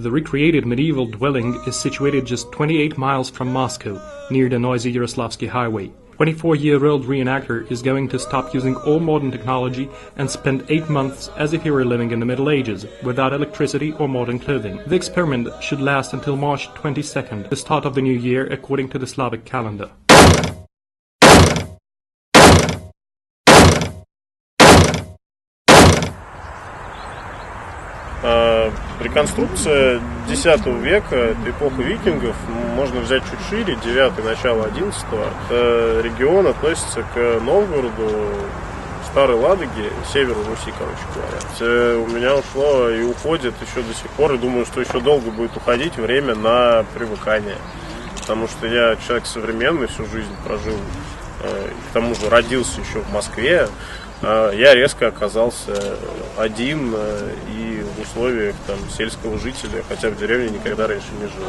The recreated medieval dwelling is situated just 28 miles from Moscow, near the noisy Yaroslavsky highway. 24-year-old reenactor is going to stop using all modern technology and spend 8 months as if he were living in the Middle Ages, without electricity or modern clothing. The experiment should last until March 22nd, the start of the new year according to the Slavic calendar. Реконструкция X века, это эпоха викингов, можно взять чуть шире, 9 начало 11 регион относится к Новгороду, Старой Ладоге, северу Руси, короче говоря. У меня ушло и уходит еще до сих пор, и думаю, что еще долго будет уходить время на привыкание, потому что я человек современный, всю жизнь прожил, к тому же родился еще в Москве. Я резко оказался один и в условиях там, сельского жителя, хотя в деревне никогда раньше не жил.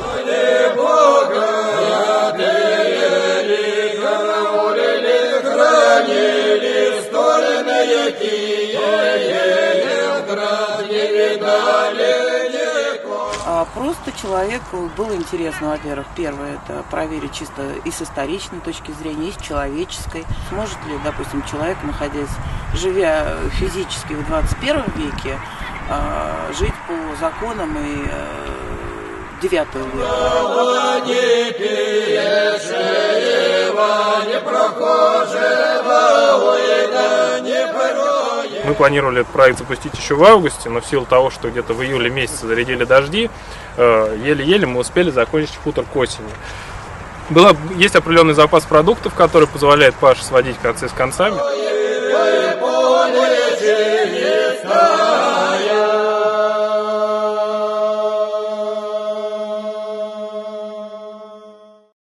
Просто человеку было интересно, во-первых, первое, это проверить чисто и с исторической точки зрения, и с человеческой. Сможет ли, допустим, человек, живя физически в 21 веке, жить по законам и 9 века? Мы планировали этот проект запустить еще в августе, но в силу того, что где-то в июле месяце зарядили дожди, еле-еле мы успели закончить хутор к осени. Есть определенный запас продуктов, который позволяет Паше сводить концы с концами.